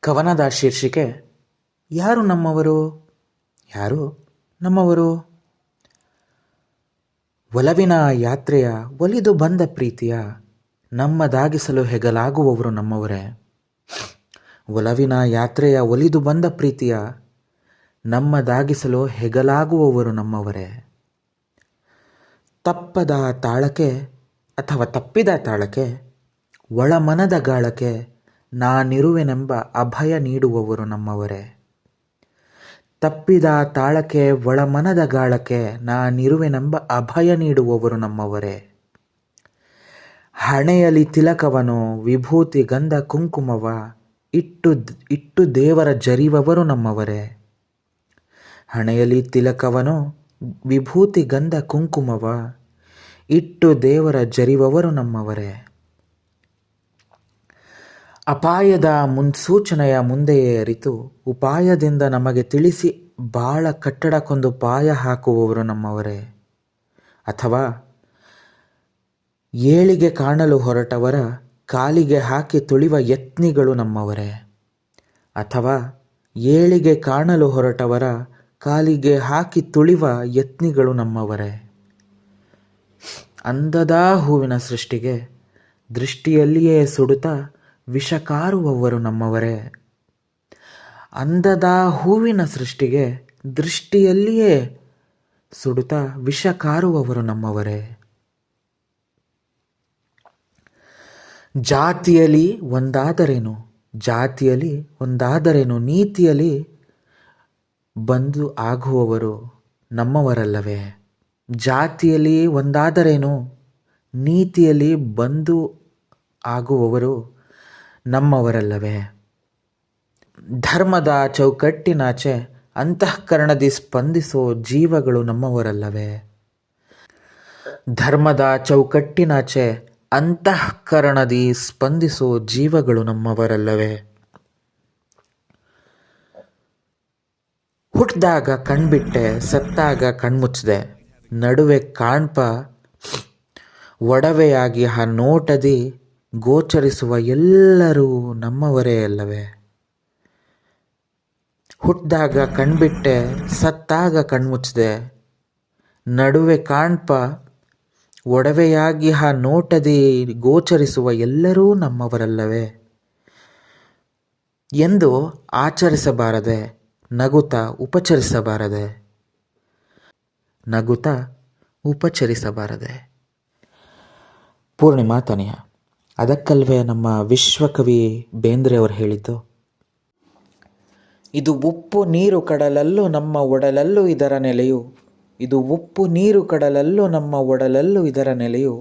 ಕವನದ ಶೀರ್ಷಿಕೆ ಯಾರು ನಮ್ಮವರು, ಯಾರು ನಮ್ಮವರು. ಒಲವಿನ ಯಾತ್ರೆಯ ಒಲಿದು ಬಂದ ಪ್ರೀತಿಯ ನಮ್ಮದಾಗಿಸಲು ಹೆಗಲಾಗುವವರು ನಮ್ಮವರೇ. ಒಲವಿನ ಯಾತ್ರೆಯ ಒಲಿದು ಬಂದ ಪ್ರೀತಿಯ ನಮ್ಮದಾಗಿಸಲು ಹೆಗಲಾಗುವವರು ನಮ್ಮವರೇ. ತಪ್ಪದ ತಾಳಕ್ಕೆ ಅಥವಾ ತಪ್ಪಿದ ತಾಳಕ್ಕೆ ಒಳಮನದ ಗಾಳಕ್ಕೆ ನಾನಿರುವೆನೆಂಬ ಅಭಯ ನೀಡುವವರು ನಮ್ಮವರೇ. ತಪ್ಪಿದ ತಾಳಕ್ಕೆ ಒಳಮನದ ಗಾಳಕ್ಕೆ ನಾನಿರುವೆನೆಂಬ ಅಭಯ ನೀಡುವವರು ನಮ್ಮವರೇ. ಹಣೆಯಲ್ಲಿ ತಿಲಕವನು ವಿಭೂತಿ ಗಂಧ ಕುಂಕುಮವ ಇಟ್ಟು ದೇವರ ಜರಿವವರು ನಮ್ಮವರೇ. ಹಣೆಯಲ್ಲಿ ತಿಲಕವನು ವಿಭೂತಿ ಗಂಧ ಕುಂಕುಮವ ಇಟ್ಟು ದೇವರ ಜರಿವವರು ನಮ್ಮವರೇ. ಅಪಾಯದ ಮುನ್ಸೂಚನೆಯ ಮುಂದೆಯೇ ಅರಿತು ಉಪಾಯದಿಂದ ನಮಗೆ ತಿಳಿಸಿ ಬಾಳ ಕಟ್ಟಡಕ್ಕೊಂದು ಪಾಯ ಹಾಕುವವರು ನಮ್ಮವರೇ. ಅಥವಾ ಏಳಿಗೆ ಕಾಣಲು ಹೊರಟವರ ಕಾಲಿಗೆ ಹಾಕಿ ತುಳಿವ ಯತ್ನಿಗಳು ನಮ್ಮವರೇ. ಅಥವಾ ಏಳಿಗೆ ಕಾಣಲು ಹೊರಟವರ ಕಾಲಿಗೆ ಹಾಕಿ ತುಳಿವ ಯತ್ನಿಗಳು ನಮ್ಮವರೇ. ಅಂದದ ಹೂವಿನ ಸೃಷ್ಟಿಗೆ ದೃಷ್ಟಿಯಲ್ಲಿಯೇ ಸುಡುತ್ತಾ ವಿಷ ಕಾರುವವರು ನಮ್ಮವರೇ. ಅಂದದ ಹೂವಿನ ಸೃಷ್ಟಿಗೆ ದೃಷ್ಟಿಯಲ್ಲಿಯೇ ಸುಡುತ್ತಾ ವಿಷ ಕಾರುವವರು ನಮ್ಮವರೇ. ಜಾತಿಯಲ್ಲಿ ಒಂದಾದರೇನು, ಜಾತಿಯಲ್ಲಿ ಒಂದಾದರೇನು, ನೀತಿಯಲ್ಲಿ ಬಂದು ಆಗುವವರು ನಮ್ಮವರಲ್ಲವೇ. ಜಾತಿಯಲ್ಲಿ ಒಂದಾದರೇನು, ನೀತಿಯಲ್ಲಿ ಬಂದು ಆಗುವವರು ನಮ್ಮವರಲ್ಲವೇ. ಧರ್ಮದ ಚೌಕಟ್ಟಿನಾಚೆ ಅಂತಃಕರಣದಿ ಸ್ಪಂದಿಸೋ ಜೀವಗಳು ನಮ್ಮವರಲ್ಲವೇ. ಧರ್ಮದ ಚೌಕಟ್ಟಿನಾಚೆ ಅಂತಃಕರಣದಿ ಸ್ಪಂದಿಸೋ ಜೀವಗಳು ನಮ್ಮವರಲ್ಲವೇ. ಹುಟ್ಟಿದಾಗ ಕಣ್ಬಿಟ್ಟೆ, ಸತ್ತಾಗ ಕಣ್ಮುಚ್ಚಿದೆ, ನಡುವೆ ಕಾಣ್ಪ ಒಡವೆಯಾಗಿ ಆ ನೋಟದಿ ಗೋಚರಿಸುವ ಎಲ್ಲರೂ ನಮ್ಮವರೇ ಅಲ್ಲವೇ. ಹುಟ್ಟಿದಾಗ ಕಣ್ಬಿಟ್ಟೆ, ಸತ್ತಾಗ ಕಣ್ಮುಚ್ಚಿದೆ, ನಡುವೆ ಕಾಣ್ಪ ಒಡವೆಯಾಗಿ ಆ ನೋಟದಿ ಗೋಚರಿಸುವ ಎಲ್ಲರೂ ನಮ್ಮವರಲ್ಲವೇ ಎಂದು ಆಚರಿಸಬಾರದೆ, ನಗುತ್ತಾ ಉಪಚರಿಸಬಾರದೆ, ನಗುತ್ತಾ ಉಪಚರಿಸಬಾರದೆ. ಪೂರ್ಣಿಮಾ ತನಿಯ. ಅದಕ್ಕಲ್ವೇ ನಮ್ಮ ವಿಶ್ವಕವಿ ಬೇಂದ್ರೆಯವರು ಹೇಳಿದ್ದು, ಇದು ಉಪ್ಪು ನೀರು ಕಡಲಲ್ಲೂ ನಮ್ಮ ಒಡಲಲ್ಲೂ ಇದರ ನೆಲೆಯು, ಇದು ಉಪ್ಪು ನೀರು ಕಡಲಲ್ಲೂ ನಮ್ಮ ಒಡಲಲ್ಲೂ ಇದರ ನೆಲೆಯು,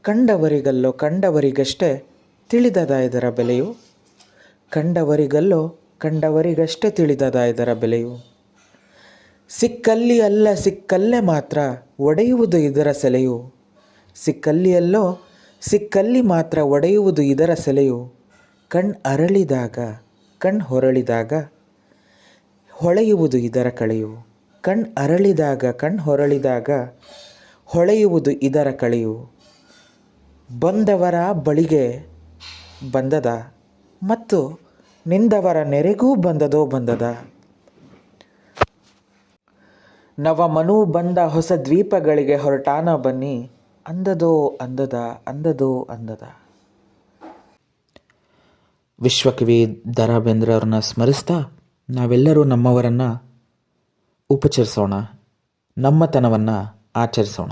ಕಂಡವರಿಗಲ್ಲೋ ಕಂಡವರಿಗಷ್ಟೇ ತಿಳಿದದ ಇದರ ಬೆಲೆಯು, ಕಂಡವರಿಗಲ್ಲೋ ಕಂಡವರಿಗಷ್ಟೇ ತಿಳಿದದ ಇದರ ಬೆಲೆಯು, ಸಿಕ್ಕಲ್ಲಿ ಅಲ್ಲ ಸಿಕ್ಕಲ್ಲೇ ಮಾತ್ರ ಒಡೆಯುವುದು ಇದರ ಸೆಲೆಯು, ಸಿಕ್ಕಲ್ಲಿಯಲ್ಲೋ ಸಿಕ್ಕಲ್ಲಿ ಮಾತ್ರ ಒಡೆಯುವುದು ಇದರ ಸೆಲೆಯು, ಕಣ್ ಅರಳಿದಾಗ ಕಣ್ ಹೊರಳಿದಾಗ ಹೊಳೆಯುವುದು ಇದರ ಕಳೆಯು, ಕಣ್ ಅರಳಿದಾಗ ಕಣ್ ಹೊರಳಿದಾಗ ಹೊಳೆಯುವುದು ಇದರ ಕಳೆಯು, ಬಂದವರ ಬಳಿಗೆ ಬಂದದ ಮತ್ತು ನಿಂದವರ ನೆರೆಗೂ ಬಂದದೋ ಬಂದದ, ನವಮನು ಬಂದ ಹೊಸ ದ್ವೀಪಗಳಿಗೆ ಹೊರಟಾನ ಬನ್ನಿ, ಅಂದದೋ ಅಂದದ ಅಂದದೋ ಅಂದದ. ವಿಶ್ವಕವಿ ದ.ರಾ. ಬೇಂದ್ರೆ ಅವ್ರನ್ನ ಸ್ಮರಿಸ್ತಾ ನಾವೆಲ್ಲರೂ ನಮ್ಮವರನ್ನು ಉಪಚರಿಸೋಣ, ನಮ್ಮತನವನ್ನು ಆಚರಿಸೋಣ.